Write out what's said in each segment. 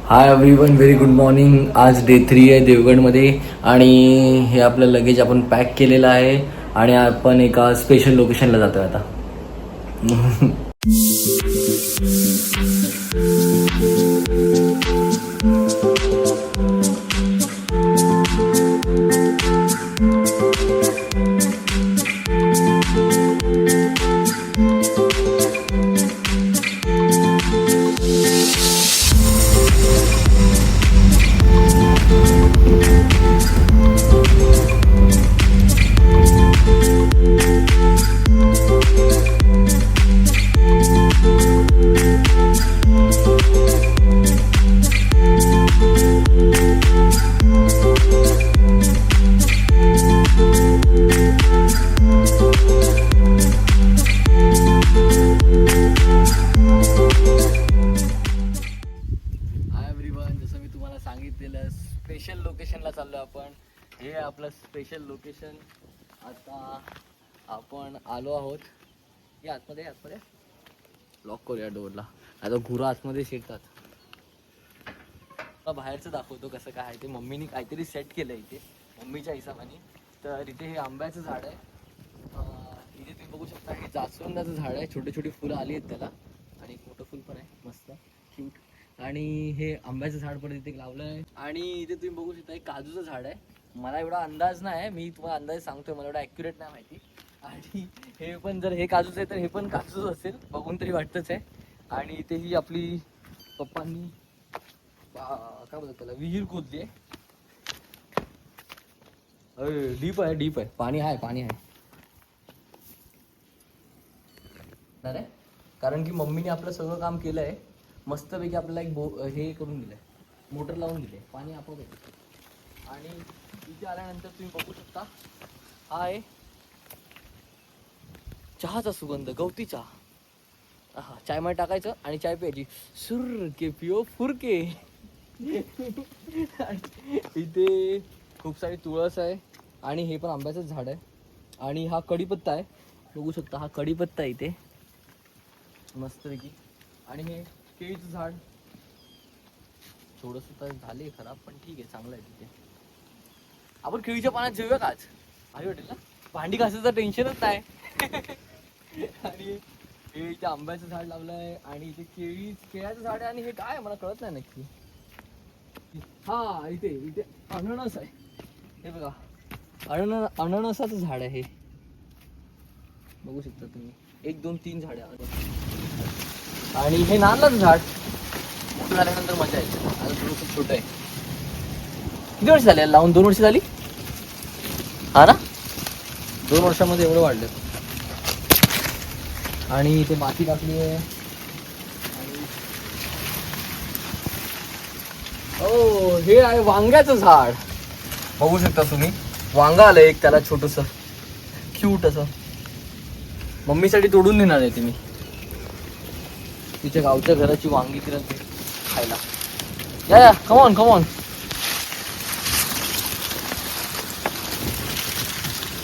Hi everyone, very good morning. आज day 3 आहे देवगडमध्ये आणि हे आपलं लगेज आपण पॅक केलेलं आहे आणि आपण एका स्पेशल लोकेशनला जातोय आता. जसं मी तुम्हाला सांगितलेलं स्पेशल लोकेशनला चाललो आपण. हे आपलं स्पेशल लोकेशन. आता आपण आलो आहोत. या आतमध्ये लॉक करूया डोरला. आता गुरं आतमध्ये शिरतात. बाहेरचं दाखवतो कसं काय आहे ते. मम्मीने काहीतरी सेट केलं इथे मम्मीच्या हिशोबाने. तर इथे हे आंब्याचं झाड आहे. इथे तुम्ही बघू शकता हे जास्वंदाचं झाड आहे. छोटे छोटे फुलं आली आहेत त्याला आणि एक मोठं फुल पण आहे मस्त क्यूट. आणि हे आंब्याचं झाड पण इथे लावलं आहे. आणि इथे तुम्ही बघू शकता एक काजूचं झाड आहे. मला एवढा अंदाज नाही, मी तुम्हाला अंदाज सांगतोय, मला एवढा ॲक्युरेट नाही माहिती. आणि हे पण जर हे काजूचं आहे तर हे पण काजूच असेल, बघून तरी वाटतंच आहे. आणि इथे ही आपली पप्पांनी काय बोलतात त्याला विहीर खोदली आहे. डीप आहे पाणी आहे अरे, कारण की मम्मीने आपलं सगळं काम केलं आहे. मस्तपैकी आपल्याला एक हे करून दिलंय, मोटर लावून दिले, पाणी आपोआप येते. आणि इथे आल्यानंतर तुम्ही बघू शकता हा आहे चहाचा सुगंध, गवती चहा. हा, चाय मध्ये टाकायचं आणि चाय प्यायची. सुर के पिओ फुरके. इथे खूप सारी तुळस आहे आणि हे पण आंब्याचंच झाड आहे. आणि हा कढीपत्ता आहे, बघू शकता हा कढीपत्ता आहे इथे मस्तपैकी. आणि हे केळीचं झाड थोडंसं तर झाले खराब, पण ठीक आहे, चांगलं आहे. तिथे आपण केळीच्या पाण्यात जेवूया का आज? भारी वाटेल ना, भांडी घासायचं टेन्शनच नाही. आणि हे इथे आंब्याचं झाड लावलं आहे आणि इथे केळ्याचं झाड आहे. आणि हे काय मला कळत नाही नक्की. हा इथे अननस आहे. हे बघा अननसाचं झाड आहे. बघू शकता तुम्ही, 1 2 3 झाडे आहेत. आणि हे नारळाचं झाड मोठं झाल्यानंतर मजा येते. आता थोडं छोटं आहे. किती वर्ष झाले लावून? 2 वर्ष झाली. हा ना, 2 वर्षामध्ये एवढं वाढलं. आणि इथे माती टाकली आहे. ओ, हे आहे वांग्याचं झाड. बघू शकता तुम्ही, वांगा आलं एक त्याला छोटस क्यूट असं. मम्मीसाठी तोडून देणार आहे तुम्ही, तिच्या गावच्या घराची वांगी तिला खायला. या कमॉन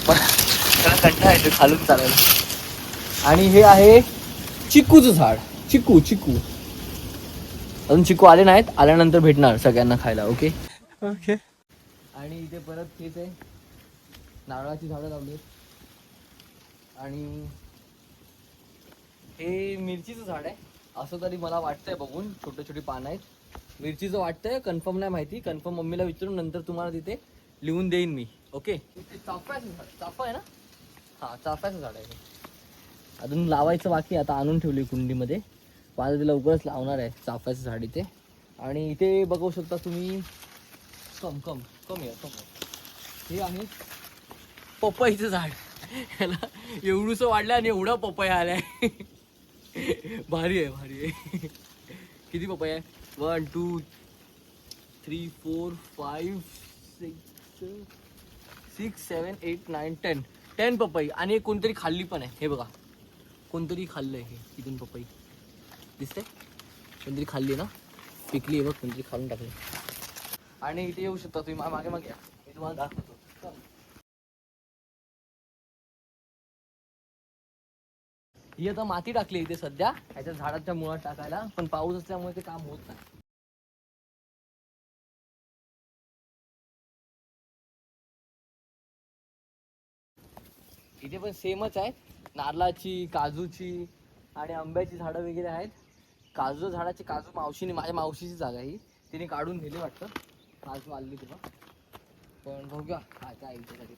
त्याला कंटाळा येतो खालून चालायला. आणि हे आहे चिकूचं झाड. चिकू अजून चिकू आले नाहीत, आल्यानंतर भेटणार सगळ्यांना खायला. ओके. आणि इथे परत तेच आहे, नारळाची झाडं लावली. आणि हे मिरचीचं झाड आहे असं तरी मला वाटतंय बघून. छोटी पानं आहेत. मिरचीचं वाटतंय, कन्फर्म नाही माहिती. कन्फर्म मम्मीला विचारून नंतर तुम्हाला तिथे लिहून देईन मी. ओके. चाफ्याचं झाड, चाफा आहे ना? हा, चाफ्याचं झाड आहे. अजून लावायचं बाकी, आता आणून ठेवली कुंडीमध्ये. माझं ते लवकरच लावणार आहे चाफ्याचं झाड इथे. आणि इथे बघू शकता तुम्ही, कम या. हे आहे पपईचं झाड. ह्याला एवढंसं वाढलं आणि एवढा पपया आलाय. भारी आहे. किती पपई आहे? 1 2 3 4 5 6 7 8 9 10 पपई. आणि कोणतरी खाल्ली पण आहे. हे बघा, कोणतरी खाल्लंय. हे इथून पपई दिसते, कोणतरी खाल्ली ना, पिकली आहे बघ, कोणतरी खाऊन टाकली. आणि इथे येऊ शकता तुम्ही, मागे या, मी तुम्हाला दाखवतो. ही आता माती टाकली इथे सध्या, ह्याच्या झाडाच्या मुळात टाकायला, पण पाऊस असल्यामुळे ते काम होत नाही. इथे पण सेमच आहे, नारळाची, काजूची आणि आंब्याची झाडं वगैरे आहेत. काजू झाडाची काजू मावशीने, माझ्या मावशीची जागा ही, तिने काढून दिली वाटतं, काजू आली तेव्हा. पण बघूया काय काय इथे.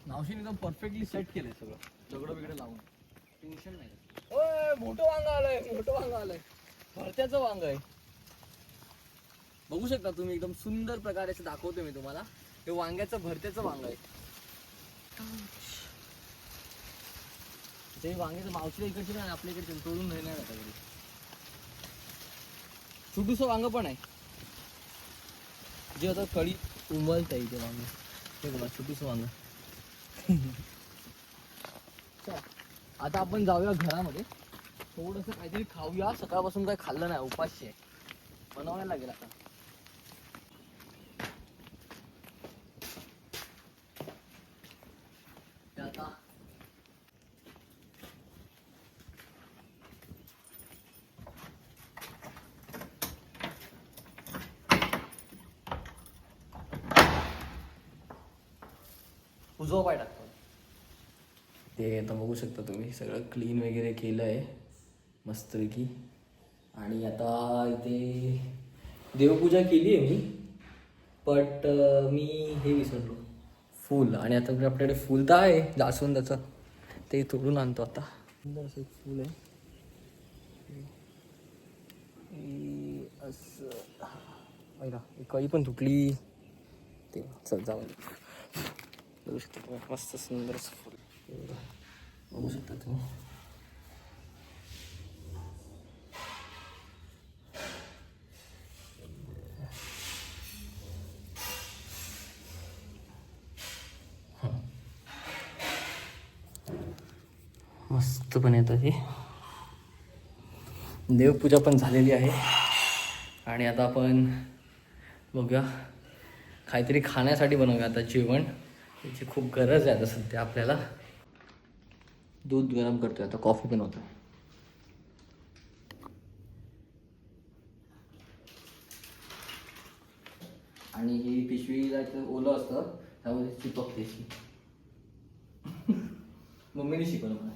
मावशीने एकदम परफेक्टली सेट केलंय सगळं, दगडं बिगडं लावून, टेन्शन नाही. ओय मोठं वांग आलंय, मोठं वांग आलंय, भरत्याचं वांग आहे. बघू शकता तुम्ही, एकदम सुंदर प्रकारे असं दाखवतो मी तुम्हाला. हे वांग्याचं भरत्याचं वांग आहे. ते वांग्याचं मावशीला इकडचे नाही, आपल्या इकडचे तोडून नाही आता घरी. छोटूसं वांग पण आहे, जे आता कळी उमलत आहे इथे वांग. हे बघा छोटूसं वांग. आता आपण जाऊया घरामध्ये, थोडंसं काहीतरी खाऊया. सकाळपासून काही खाल्लं नाही, उपाशी आहे. बनवायला लागेल आता. आता उजवा पाय टाकतो. ते आता बघू शकता तुम्ही, सगळं क्लीन वगैरे केलं आहे मस्तपैकी. आणि आता इथे देवपूजा केली आहे मी, बट मी हे विसरलो, फूल. आणि आता आपल्याकडे फूल तर आहे जास्वंदाचं, ते तोडून आणतो आता. सुंदर असं एक फूल आहे असं. पहिला कळी पण तुटली ते. चल जाऊ, बघू शकता तुम्ही, मस्त सुंदर असं फूल बघू शकता तुम्ही. मस्त पण येतं हे. देवपूजा पण झालेली आहे आणि आता आपण बघूया, काहीतरी खाण्यासाठी बनवूया आता जेवण. याची खूप गरज आहे आता सध्या आपल्याला. दूध गरम करतोय आता, कॉफी पण होतं. आणि ही पिशवीला ओलं असतं, त्यामध्ये चिपकते. मम्मीने शिकवलं मला.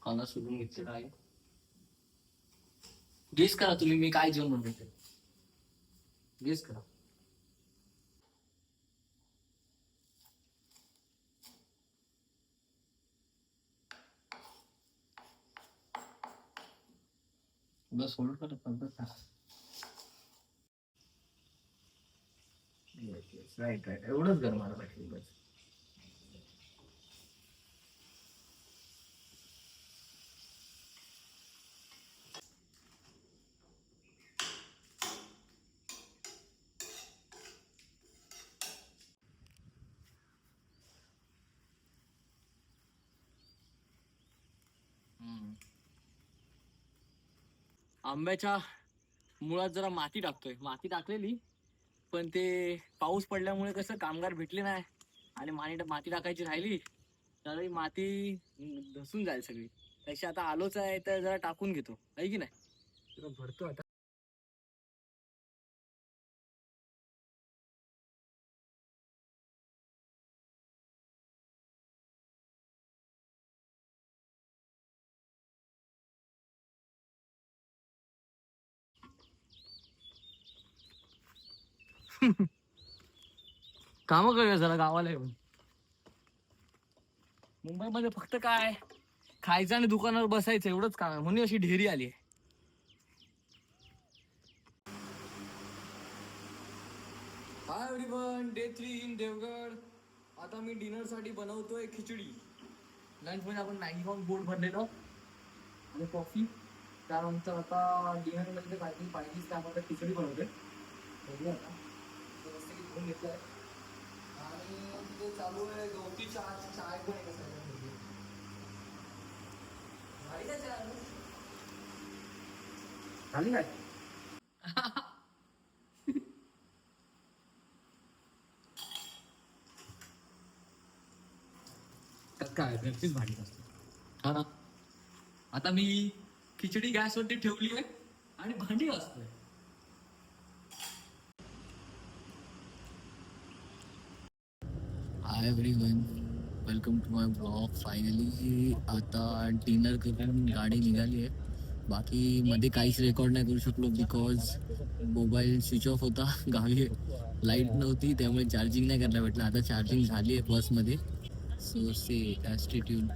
कांदा सोडून घेतलेला आहे. गेस करा तुम्ही, मी काय जेवण बनवते, गेस करा. बस होल्ड करा पद्धत. राईट राईट, एवढंच गरम आलं पाहिजे बस. आंब्याच्या मुळात जरा माती टाकतोय, माती टाकलेली, पण ते पाऊस पडल्यामुळे कसं कामगार भेटले नाही आणि माती टाकायची राहिली, तर माती धसून जाईल सगळी. त्याची आता आलोच आहे तर जरा टाकून घेतो, आहे की नाही. जरा भरतो आता. कामं करूया जरा गावाला येऊन. मुंबईमध्ये फक्त काय खायचं आणि दुकानावर बसायचं एवढंच काम आहे, म्हणून अशी ढेरी आली आहे. Hi everyone, day 3 in Devgad. आता मी डिनरसाठी बनवतोय खिचडी. लंचमध्ये आपण मॅगी खाऊन पोट भरलेलं आणि कॉफी. त्यानंतर आता डिनरमध्ये काहीतरी पाहिजेच, त्यामध्ये खिचडी बनवते. बघूया आता. मस्त की घेऊन घेतलं आणि तिथे चालू आहे गवती चहाची चाय पण आहे कसं झाली काय. काय घरचीच भांडी असते. हा ना. आता मी खिचडी गॅसवरती ठेवली आहे आणि भांडी घासतोय. Hi everyone, welcome to my blog. Finally आता डिनर करून गाडी निघाली आहे. बाकी मध्ये काहीच रेकॉर्ड नाही करू शकलो बिकॉज मोबाईल स्विच ऑफ होता. गावी लाईट नव्हती त्यामुळे चार्जिंग नाही करायला भेटलं. आता चार्जिंग झाली आहे बसमध्ये. सो से ॲस्टिट्यूड.